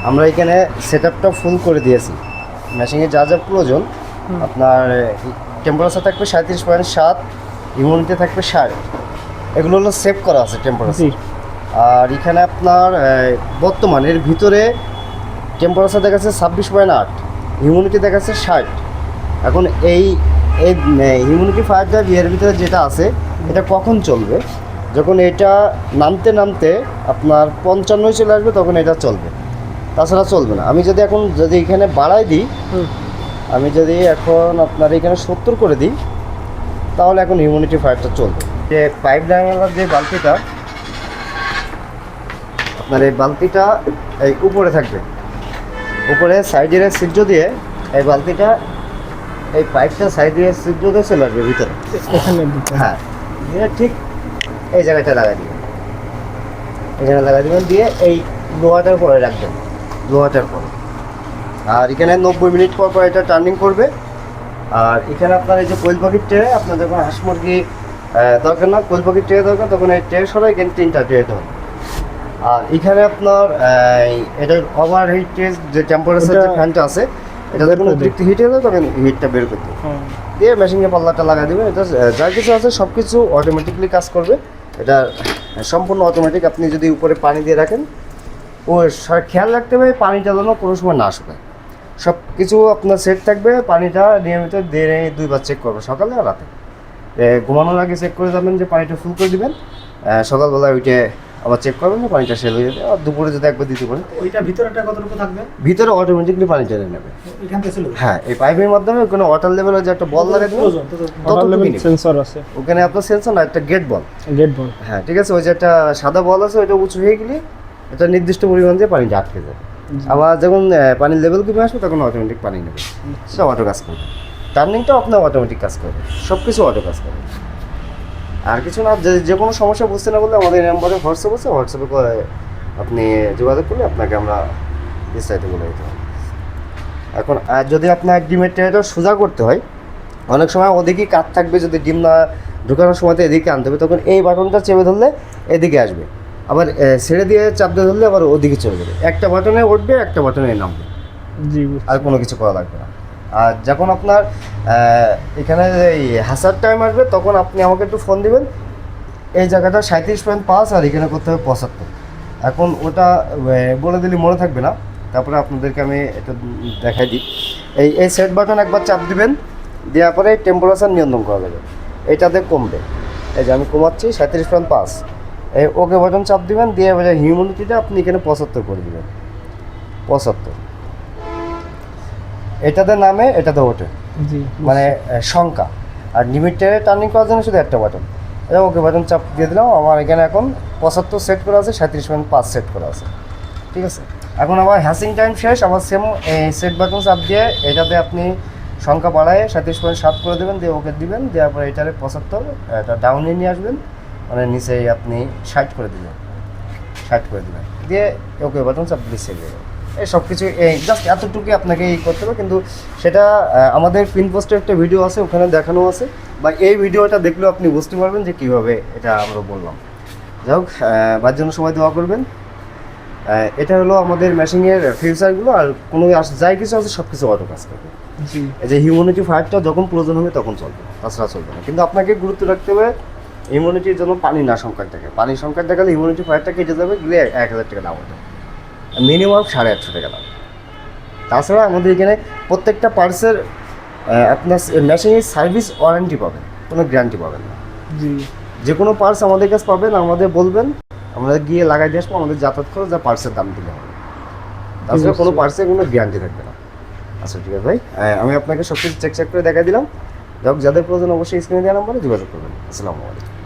আমরা এখানে সেটআপটা ফুল করে দিয়েছি। মেশিনে যা যা প্রয়োজন, আপনার টেম্পারেচার থাকবে 37.7, হিউমিডিটি থাকবে 60, এগুলো হলো সেভ করা আছে টেম্পারেচার। আর এখানে আপনার বর্তমান এর ভিতরে টেম্পারেচার দেখাচ্ছে 26.8, হিউমিডিটি দেখাচ্ছে 60। এখন এই হিউমিডিটি ফায়ারটা বিয়ের ভিতরে যেটা আছে এটা কখন চলবে? যখন এটা নামতে নামতে আপনার 55 চলে আসবে তখন এটা চলবে, তাছাড়া চলবে না। আমি যদি এখন এখানে বাড়াই দিই, আমি যদি এখন আপনার এখানে 70 করে দিই, তাহলে এখন হিউমিডিটি ফায়ারটা চলবে। যে পাইপ লাইনার যে বালতিটা, আপনার এই বালতিটা এই উপরে থাকবে, উপরে সাইডের ছিদ্র দিয়ে এই বালতিটা, এই পাইপটা সাইডের ছিদ্র দিয়ে চলে আসবে ভিতরে এখানে। হ্যাঁ, দিয়ে ঠিক এই জায়গাটা লাগাই দিবেন, এখানে লাগাই দিবেন, দিয়ে এই লোহাটার পরে রাখবেন, লোহাটার পরে। আর এখানে 90 মিনিট পর পর এটা টার্নিং করবে। আর এখানে আপনার এই যে কোয়েল পাখির ট্রে, আপনার যখন হাঁস মুরগি দরকার না, কোয়েল পাখির ট্রে দরকার, তখন এই ট্রে সরাই এখানে 3টা ট্রে হবে। আর এখানে আপনার এটার ওভার হিট টেস্ট যে টেম্পারেচার যে ফ্যানটা আছে, এটা যখন অতিরিক্ত হিট হয়ে যায় তখন হিটটা বের করতে দিয়ে মেশিনে পাল্লাটা লাগাই দেবেন। এটা যা কিছু আছে সব কিছু অটোমেটিকলি কাজ করবে। এটা সম্পূর্ণ অটোমেটিক। আপনি যদি উপরে পানি দিয়ে রাখেন, ও খেয়াল রাখতে হবে পানিটা যেন কোনো সময় না শুকায়। সব কিছু আপনার সেট থাকবে। পানিটা নিয়মিত দিনে 2বার চেক করবে, সকালে আর রাতে। ঘুমানোর আগে চেক করে যাবেন যে পানিটা ফুল করে দেবেন, সকালবেলা ওইটা আবার চেক করবেন যে পানিটা সেল হয়ে যাবে। আর দুপুরে যদি একবার দিতে পারেন, ওইটা ভিতরেটা কতটুকু থাকবে? ভিতরে অটোমেটিকলি পানি টেনে নেবে এখান থেকে চলে। হ্যাঁ, এই পাইপের মাধ্যমে ওখানে ওয়াটার লেভেলের যে একটা বল লাগাই দেবেন, ওয়াটার লেভেল সেন্সর আছে ওখানে আপনার সেন্সর না, একটা গেট বল। গেট বল, হ্যাঁ ঠিক আছে। ওই যে একটা সাদা বল আছে, ওইটা উঁচু হয়ে গেলে এটা নির্দিষ্ট পরিমাণ দিয়ে পানিটা আটকে যায়। আবার যখন পানির লেভেল কমে আসবে তখন অটোমেটিক পানি নেবে, সেটা অটো কাজ করবে। টার্নিংটাও আপনার অটোমেটিক কাজ করবে, সব কিছু অটো কাজ করবে। আর কিছু না, যে কোনো সমস্যা বুঝতে না বললে আমাদের নাম্বারে হোয়াটসঅ্যাপ আছে, হোয়াটসঅ্যাপে আপনি যোগাযোগ করলে আপনাকে আমরা বিস্তারিত বলে দিতে পারি। এখন যদি আপনার ডিমের ট্রেটা সোজা করতে হয়, অনেক সময় ওদিকেই কাট থাকবে, যদি ডিম না ঢোকানোর সময়তে এদিকে আনতে হবে, তখন এই বাটনটা চেপে ধরলে এদিকে আসবে, আবার ছেড়ে দিয়ে চাপ দিয়ে ধরলে আবার ওদিকে চলে যাবে। একটা বাটনে উঠবে, একটা বাটনে নামবে, জি, আর কোনো কিছু করা লাগবে না। আর যখন আপনার এখানে এই হাসার টাইম আসবে, তখন আপনি আমাকে একটু ফোন দিবেন। এই জায়গাটা 37.5 আর এখানে করতে হবে 75। এখন ওটা বলে দিলে মনে থাকবে না, তারপরে আপনাদেরকে আমি এটা দেখাই দিই। এই সেট বাটন একবার চাপ দিবেন, দেওয়ার পরে টেম্পারেচার নিয়ন্ত্রণ করা যাবে, এটাতে কমবে। এই যে আমি কমাচ্ছি 37.5, এই ওকে বাটন চাপ দিবেন, দিয়ে হিউমিডিটিটা আপনি এখানে 75 করে দেবেন, 75। এটাতে নামে, এটাতে ওঠে, জি, মানে সংখ্যা। আর লিমিটে টার্নিং করার জন্য শুধু একটা বাটন, এটা ওকে বাটন চাপ দিয়ে দিলাম। আমার এখানে এখন 75 সেট করা আছে, 37.5 সেট করা আছে, ঠিক আছে। এখন আমার হ্যাসিং টাইম শেষ, আবার সেম সেট বাটন চাপ দিয়ে এটাতে আপনি সংখ্যা বাড়ায় 37.7 করে দেবেন, দিয়ে ওকে দিবেন, দেওয়ার পরে এটারে 75 এটা ডাউনে নিয়ে আসবেন, মানে নিচে আপনি 60 করে দেবেন, 60 করে দেবেন, দিয়ে ওকে বাটন চাপ দিয়ে সেভ দেবেন। এই সব কিছু জাস্ট এতটুকুই আপনাকে করতে হবে। কিন্তু সেটা আমাদের পিন পোস্টে একটা ভিডিও আছে, ওখানে দেখানো আছে, বা এই ভিডিওটা দেখলেও আপনি বুঝতে পারবেন যে কীভাবে এটা আমরা বললাম। যাই হোক, বার জন্য সময় দেওয়া করবেন। এটা হলো আমাদের মেশিনের ফিউচারগুলো। আর কোনো যাই কিছু আছে সব কিছু অটো কাজ করবে। জি, এই যে হিউম্যানিটি ফায়ারটা যখন প্রয়োজন হবে তখন চলবে, তাছাড়া চলবে না। কিন্তু আপনাকে গুরুত্ব রাখতে হবে হিউম্যানিটির জন্য পানি না সংকট থাকে। পানি সংকট দেখালে হিউম্যানিটি ফায়ারটা কেটে যাবে, গেলে 1000 টাকা দাম হবে, মিনিমাম 850 টাকা দাম। তাছাড়া আমাদের এখানে প্রত্যেকটা পার্টসের আপনার মেশিনের সার্ভিস ওয়ারেন্টি পাবেন, কোনো গ্যারান্টি পাবেন না। জি, যে কোনো পার্টস আমাদের কাছে পাবেন, আমাদের বলবেন, আমরা গিয়ে লাগাই দিয়ে আসবো, আমাদের যাতায়াত খরচ যা পার্টসের দাম দিলে হবে। তাছাড়া কোনো পার্টসের কোনো গ্যারান্টি থাকবে না। আচ্ছা ঠিক আছে ভাই, আমি আপনাকে সব কিছু চেক করে দেখাই দিলাম। যাদের প্রয়োজন অবশ্যই স্ক্রিনে দেওয়া নাম্বারে যোগাযোগ করবেন। আসসালামু আলাইকুম।